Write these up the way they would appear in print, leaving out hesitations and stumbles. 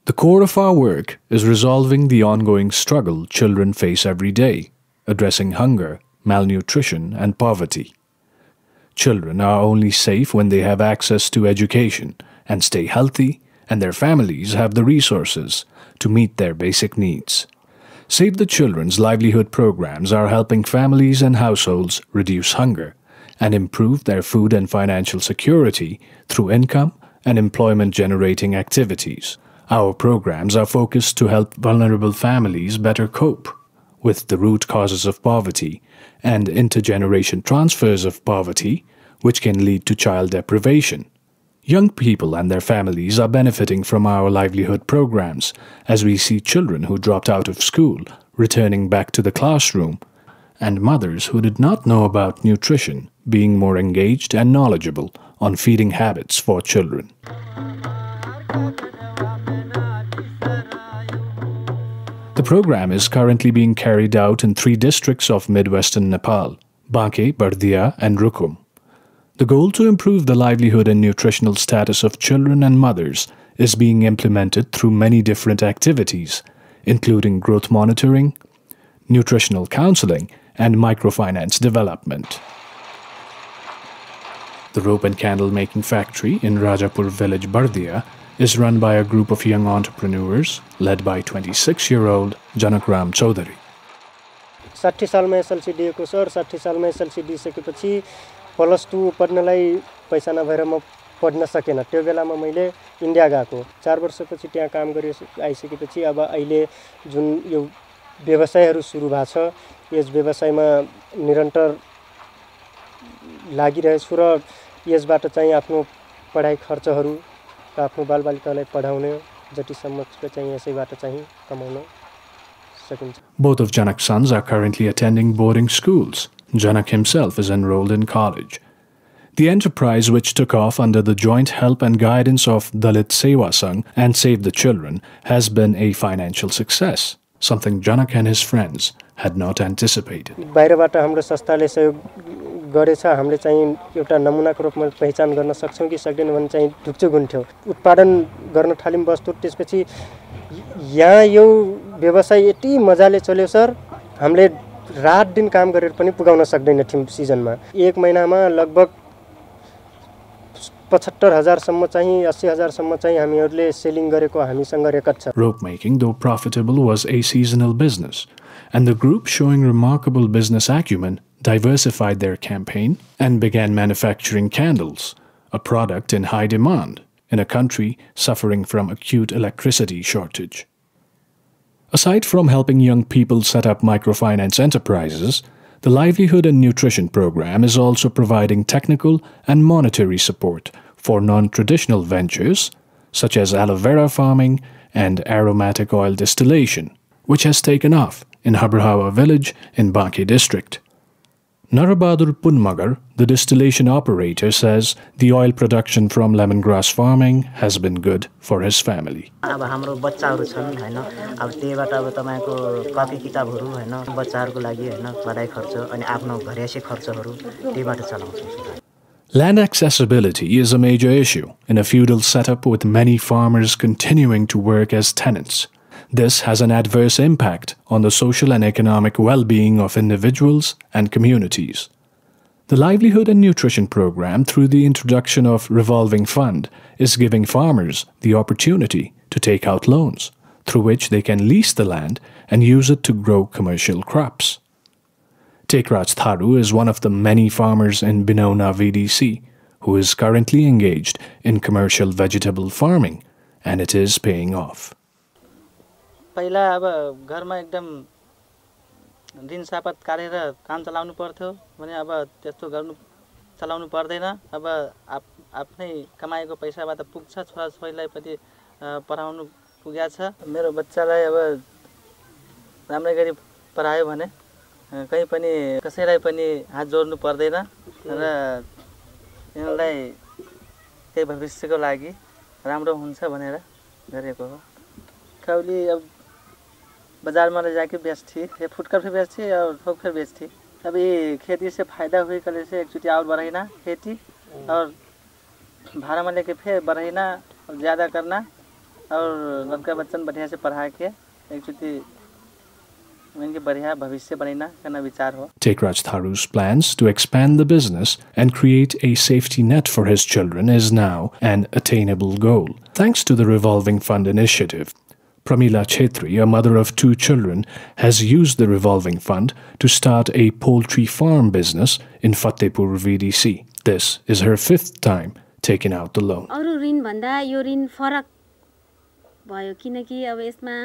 The core of our work is resolving the ongoing struggle children face every day, addressing hunger, malnutrition, and poverty. Children are only safe when they have access to education and stay healthy, and their families have the resources to meet their basic needs. Save the Children's livelihood programs are helping families and households reduce hunger and improve their food and financial security through income and employment-generating activities. Our programs are focused to help vulnerable families better cope with the root causes of poverty and intergeneration transfers of poverty, which can lead to child deprivation. Young people and their families are benefiting from our livelihood programs as we see children who dropped out of school returning back to the classroom and mothers who did not know about nutrition being more engaged and knowledgeable on feeding habits for children. The program is currently being carried out in 3 districts of Midwestern Nepal: Banke, Bardiya, and Rukum. The goal to improve the livelihood and nutritional status of children and mothers is being implemented through many different activities, including growth monitoring, nutritional counseling, and microfinance development. The rope and candle making factory in Rajapur village, Bardiya, is run by a group of young entrepreneurs led by 26-year-old Janakram Chaudhary. 60 सालमा SLC दिएको sir 60 सालमा SLC दिइसकेपछि +2 पढ्नलाई पैसा नभएर म पढ्न सकेन त्यो बेलामा मैले इन्डिया गएको 4 वर्षपछि त्यहाँ काम गरि आइसकेपछि अब अहिले जुन यो व्यवसायहरू सुरु भएको छ यस व्यवसायमा निरन्तर लागिरहेछु र यसबाट चाहिँ आफ्नो पढाइ खर्चहरू र आफ्नो बालबालिकालाई पढाउने जतिसम्म चाहिँ यसैबाट चाहिँ कमाउन सकिन्छ. Both of Janak's sons are currently attending boarding schools. Janak himself is enrolled in college. The enterprise, which took off under the joint help and guidance of Dalit Seva Sangh and Save the Children, has been a financial success, something Janak and his friends had not anticipated. बाहिरबाट हाम्रो संस्थाले सहयोग गरेछ. हामीले चाहिँ एउटा नमुनाको रूपमा पहिचान गर्न सक्छौं कि सक्दैन भने चाहिँ ढुक्चो गुन्थ्यो. उत्पादन गर्न थाल्यौं वस्तु त्यसपछि यहाँ यो व्यवसाय यति मजाले चल्यो सर हामीले रात दिन काम गरेर पनि पुगाउन सक्दैन थियौं सिजनमा. एक महिनामा लगभग 75,000 सम्म चाहिँ 80,000 सम्म चाहिँ हामीहरुले सेलिङ गरेको हामीसँग रेकर्ड छ. Rope making, though profitable, was a seasonal business, and the group, showing remarkable business acumen, diversified their campaign and began manufacturing candles, a product in high demand in a country suffering from acute electricity shortage. Aside from helping young people set up microfinance enterprises, the Livelihood and Nutrition program is also providing technical and monetary support for non-traditional ventures such as aloe vera farming and aromatic oil distillation, which has taken off in Habrahawa village in Banke district. Narabadur Punmagar, the distillation operator, says the oil production from lemongrass farming has been good for his family. अब हाम्रो बच्चाहरु छन् हैन अब त्यहीबाट अब तपाईको कपी किताबहरु हैन बच्चाहरुको लागि हैन पढाइ खर्च अनि आफ्नो घरेसी खर्चहरु त्यहीबाट चलाउँछौं. Land accessibility is a major issue in a feudal setup with many farmers continuing to work as tenants. This has an adverse impact on the social and economic well-being of individuals and communities. The Livelihood and Nutrition program, through the introduction of Revolving Fund, is giving farmers the opportunity to take out loans, through which they can lease the land and use it to grow commercial crops. Tekraj Tharu is one of the many farmers in Binona VDC who is currently engaged in commercial vegetable farming, and it is paying off. पहिला अब घरमा एकदम दिन support काटेर काम चलाउनु पर्थ्यो भने अब त्यस्तो गर्नु चलाउनु पर्दैन. अब आफ्नै कमाएको पैसाबाट पुग्छ छोराछोरीलाई पनि पढाउनु पुग्या छ. मेरो बच्चालाई अब राम्रै गरी पढायो भने कहीं पनि कसैलाई पनि हात जोड्नु पर्दैन र यिनलाई त्यही भविष्यको लागि राम्रो हुन्छ भनेर गरेको हो. काउली अब बाजार में ले जाके बेचती है, फुटकर भी बेचती है और थोक फिर बेचती. अभी खेती से फायदा हुई कल से एक चुटी और बढ़ाना खेती और भाड़ा में लेके फिर बढ़ाना और ज़्यादा करना और लड़का बच्चन बढ़िया से पढ़ा के एकचोटि उनके बढ़िया भविष्य बनाना करना विचार हो. Tekraj Tharu's plans to expand the business and create a safety net for his children is now an attainable goal, thanks to the Revolving Fund initiative. Pramila Chetri, a mother of 2 children, has used the Revolving Fund to start a poultry farm business in Fatehpur VDC. This is her 5th time taking out the loan. अरु ऋण भन्दा यो ऋण फरक भयो किनकि अब यसमा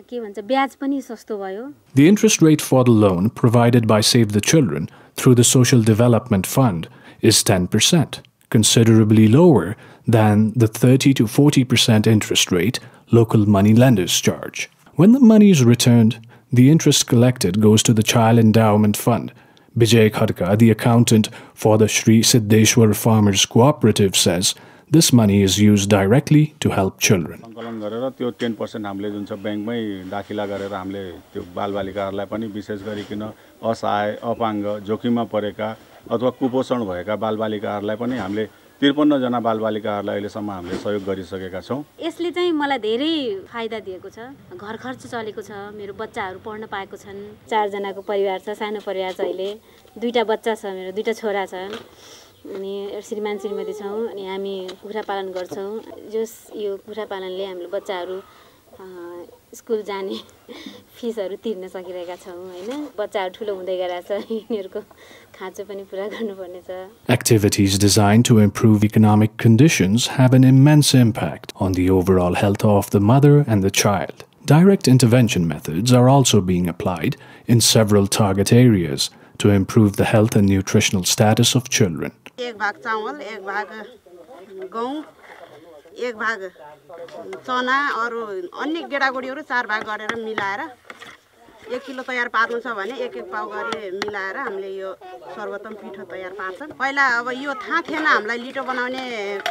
के भन्छ ब्याज पनि सस्तो भयो. The interest rate for the loan provided by Save the Children through the Social Development Fund is 10%, considerably lower than the 30 to 40% interest rate local money lenders charge. When the money is returned, the interest collected goes to the Child Endowment Fund. Vijay Khadka, the accountant for the Shri Siddheshwar Farmers Cooperative, says this money is used directly to help children. सङ्कलन गरेर त्यो 10% हामीले जुन छ बैंकमै दाखिला गरेर हामीले त्यो बालबालिकाहरूलाई पनि विशेष गरिकन असहाय, अपाङ्ग, जोखिममा परेका अथवा कुपोषण भएका बालबालिकाहरूलाई पनि हामीले 53 जना बालबालिकाहरूलाई अहिलेसम्म हामीले सहयोग गरिसकेका छौं. यसले चाहिँ मलाई धेरै फाइदा दिएको छ. घर खर्च चलेको छ, मेरो बच्चाहरू पढ्न पाएको छन्. 4 जनाको परिवार छ, सानो परिवार छ. अहिले 2टा बच्चा छ, मेरो 2टा छोरा छन्. अनि श्रीमान श्रीमती छौं अनि हामी कुखुरा पालन गर्छौं. यो कुखुरा पालनले हाम्रो बच्चाहरू स्कुल जाने फिसहरू तिर्न सकिरहेका छौं हैन. बच्चाहरू ठुलो हुँदै गएछ, यिनीहरुको खाँचो पनि पूरा गर्नुपर्ने छ. Activities designed to improve economic conditions have an immense impact on the overall health of the mother and the child. Direct intervention methods are also being applied in several target areas to improve the health and nutritional status of children. एक भाग चावल, एक भाग गहुँ, एक भाग चना अरु अन्य गेडागुडीहरु 4 भाग गरेर मिलाएर 1 किलो तयार पार्नु छ भने 1-1 पाउ गरी मिलाएर हामीले यो सर्वोत्तम पिठो तयार पार्छौं. पहिला अब यो थाहा थिएन हामीलाई लिटो बनाउने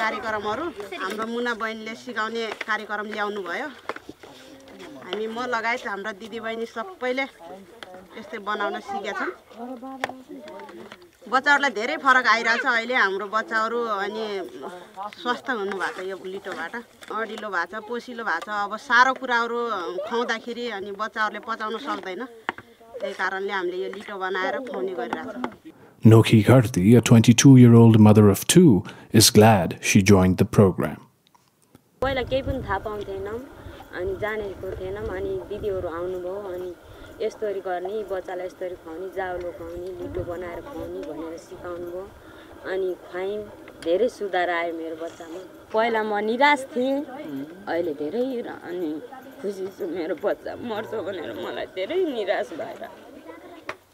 कार्यक्रमहरु हाम्रो मुना बहिनीले सिकाउने कार्यक्रम ल्याउनु भयो. हामी म लगायत हाम्रो दिदीबहिनी सबैले यस्तै बनाउन सिकेछौं. बच्चाहरुलाई धेरै फरक आइराछ. अहिले हाम्रो बच्चाहरु अनि स्वस्थ हुनु भएको छ यो लिटोबाट. अडिलो भएको छ, पोसिलो भएको छ. अब सारो कुराहरु खुवाउँदाखेरि अनि बच्चाहरुले पचाउन सक्दैन. त्यही कारणले हामीले यो लिटो बनाएर खुवाउने गरिराछौं. Nokhi Karti, a 22-year-old mother of 2, is glad she joined the program. पहिला केही पनि थाहा पाउँथेनम अनि जानेको थिएनम अनि दिदीहरु आउनुभयो अनि यस्तोरी गर्ने बच्चालाई यस्तोरी खुवाउने जाउलो खुवाउने लिटो बनाएर खुवाउने भनेर सिकाउनु भयो अनि खुवाइम. धेरै सुधार आयो मेरो बच्चामा. पहिला म निराश थिए, अहिले धेरै अनि खुसी छु. मेरो बच्चा मर्छ भनेर मलाई धेरै निराश भएर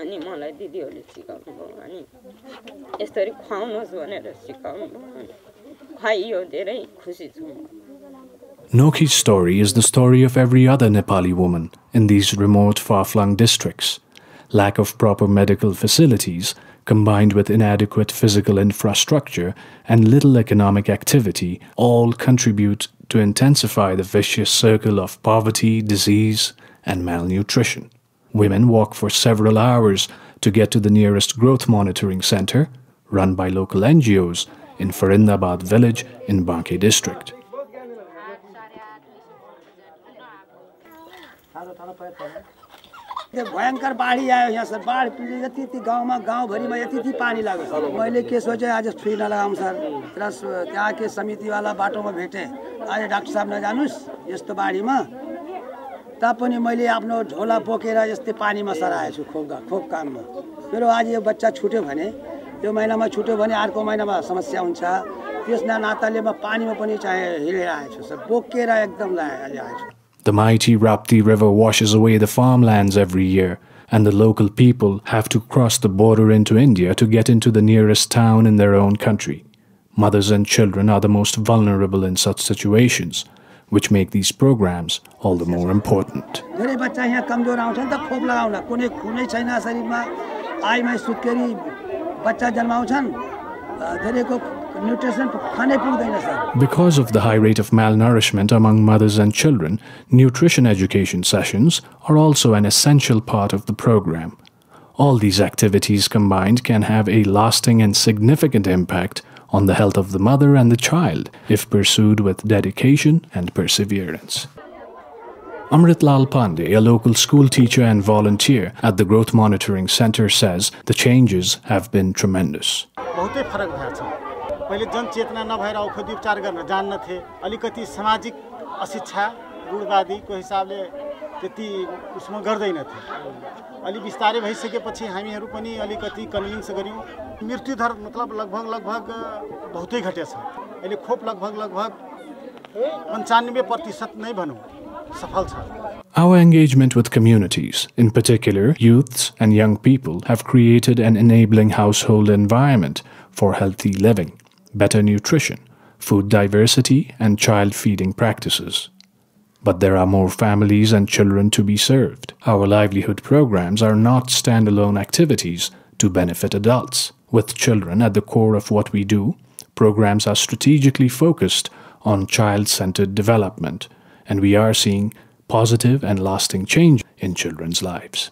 अनि मलाई दिदीहरुले सिकाउनु भयो अनि यस्तोरी खुवाउनुस् भनेर सिकाउनु भयो. खुवाइयो, धेरै खुसी छु. Nokhi's story is the story of every other Nepali woman in these remote, far-flung districts. Lack of proper medical facilities, combined with inadequate physical infrastructure and little economic activity, all contribute to intensify the vicious circle of poverty, disease, and malnutrition. Women walk for several hours to get to the nearest growth monitoring center, run by local NGOs, in Farindabad village in Banke district. भयंकर बाढ़ी आयो यहाँ sir. बाढ़ यति यति गाउँमा गाउँभरिमा यति यति पानी लाग्यो. मैले के सोचे आज सुई नलगाऊँ सर. तर त्यहाँ के समितिवाला बाटोमा भेटे. आज डाक्टर साहब नजानुस् यस्तो बाढीमा. तापनि मैले आफ्नो झोला बोकेर यस्तै पानीमा सराएछु खोप काममा. मेरो आज यो बच्चा छुट्यो भने यो महिनामा छुट्यो भने अर्को महिनामा समस्या हुन्छ. त्यसना नाताले म पानीमा पनि चाहिँ हिँडिरहेछु सर. बोकेर एकदम ल्याएछु. The mighty Rapti River washes away the farmlands every year, and the local people have to cross the border into India to get into the nearest town in their own country. Mothers and children are the most vulnerable in such situations, which make these programs all the more important. धेरै बच्चा यहाँ कमजोर आउँछन् त खोप लगाउन. कुनै खुनै छैन शरीरमा. आइमा सुत्केरी बच्चा जन्माउँछन्. धेरैको nutrition खानै पुग्दैन sir. Because of the high rate of malnourishment among mothers and children, nutrition education sessions are also an essential part of the program. All these activities combined can have a lasting and significant impact on the health of the mother and the child if pursued with dedication and perseverance. Amritlal Pandey, a local school teacher and volunteer at the Growth Monitoring Center, says the changes have been tremendous. बहुतै फरक भएको छ। पहिले जनचेतना नभएर औषधि उपचार गर्न जान्नथे, अलिकति सामाजिक अशिक्षा रूढवादीको हिसाबले त्यति उसमा गर्दैनथे। अलि बिस्तारै भइसकेपछि हामीहरू पनि अलिकति कन्भिन्स गर्यौं। मृत्यु दर मतलब लगभग बहुतै घटेछ। अहिले खोप लगभग 95% नै भनौं सफल छ। Our engagement with communities, in particular youths and young people, have created an enabling household environment for healthy living, better nutrition, food diversity, and child feeding practices. But there are more families and children to be served. Our livelihood programs are not standalone activities to benefit adults. With children at the core of what we do, programs are strategically focused on child-centered development, and we are seeing positive and lasting change in children's lives.